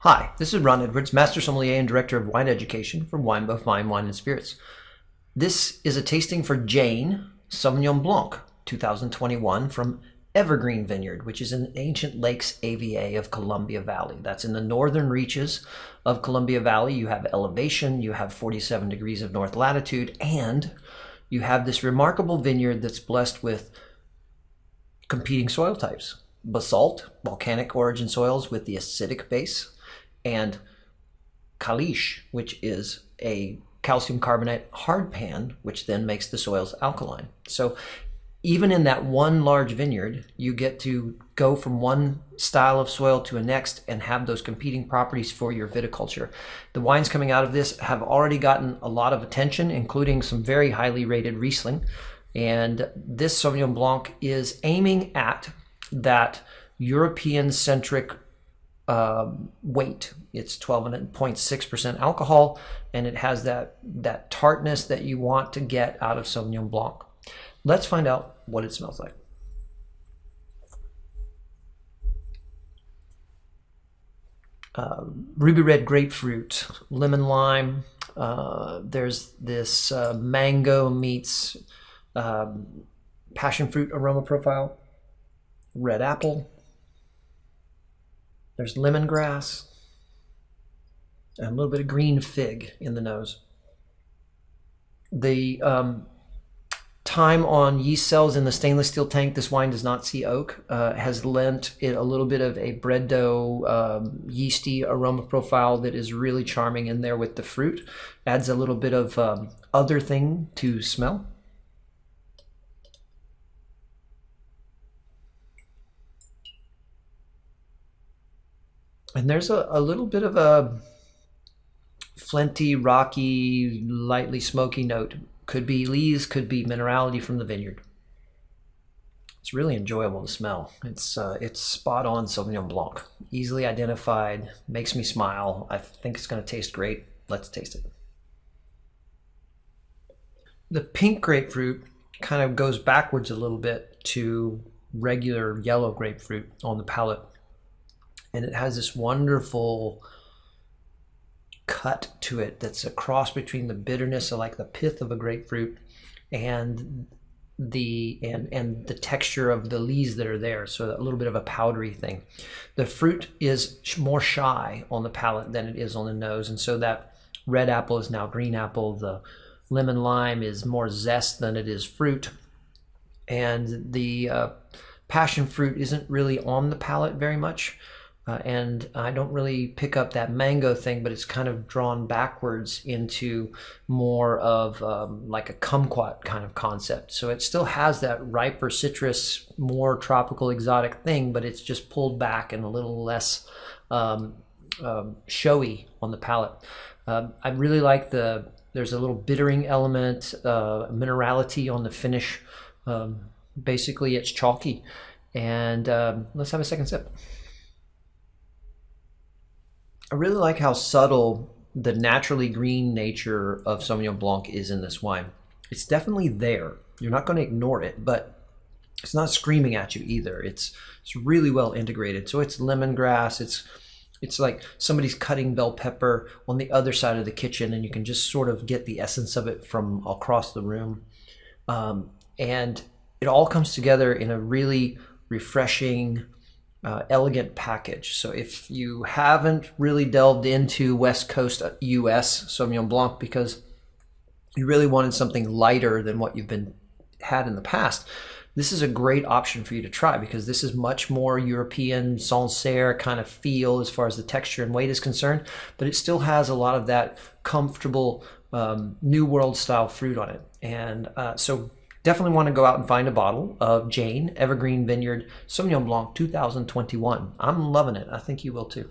Hi, this is Ron Edwards, Master Sommelier and Director of Wine Education for Wine by Fine Wine and Spirits. This is a tasting for Jaine Sauvignon Blanc 2021 from Evergreen Vineyard, which is in Ancient Lakes AVA of Columbia Valley. That's in the northern reaches of Columbia Valley. You have elevation, you have 47 degrees of north latitude, and you have this remarkable vineyard that's blessed with competing soil types. Basalt, volcanic origin soils with the acidic base, and caliche, which is a calcium carbonate hardpan, which then makes the soils alkaline. So even in that one large vineyard, you get to go from one style of soil to a next and have those competing properties for your viticulture. The wines coming out of this have already gotten a lot of attention, including some very highly rated Riesling. And this Sauvignon Blanc is aiming at that European-centric weight. It's 12.6% alcohol, and it has that tartness that you want to get out of Sauvignon Blanc. Let's find out what it smells like. Ruby red grapefruit, lemon lime. There's this mango meets passion fruit aroma profile. Red apple. There's lemongrass, and a little bit of green fig in the nose. The time on yeast cells in the stainless steel tank, this wine does not see oak, has lent it a little bit of a bread dough yeasty aroma profile that is really charming in there with the fruit. Adds a little bit of other thing to smell. And there's a little bit of a flinty, rocky, lightly smoky note. Could be lees, could be minerality from the vineyard. It's really enjoyable to smell. It's spot on Sauvignon Blanc. Easily identified, makes me smile. I think it's going to taste great. Let's taste it. The pink grapefruit kind of goes backwards a little bit to regular yellow grapefruit on the palate. And it has this wonderful cut to it that's a cross between the bitterness of like the pith of a grapefruit and the texture of the leaves that are there. So a little bit of a powdery thing. The fruit is more shy on the palate than it is on the nose. And so that red apple is now green apple. The lemon lime is more zest than it is fruit. And the passion fruit isn't really on the palate very much. And I don't really pick up that mango thing, but it's kind of drawn backwards into more of like a kumquat kind of concept. So it still has that riper citrus, more tropical exotic thing, but it's just pulled back and a little less showy on the palate. I really like there's a little bittering element, minerality on the finish. Basically, it's chalky. And let's have a second sip. I really like how subtle the naturally green nature of Sauvignon Blanc is in this wine. It's definitely there. You're not going to ignore it, but it's not screaming at you either. It's really well integrated. So it's lemongrass. It's like somebody's cutting bell pepper on the other side of the kitchen, and you can just sort of get the essence of it from across the room. And it all comes together in a really refreshing, elegant package. So if you haven't really delved into West Coast US Sauvignon Blanc because you really wanted something lighter than what you've had in the past, this is a great option for you to try because this is much more European Sancerre kind of feel as far as the texture and weight is concerned, but it still has a lot of that comfortable New World style fruit on it. And so definitely want to go out and find a bottle of Jaine Evergreen Vineyard Sauvignon Blanc 2021. I'm loving it. I think you will too.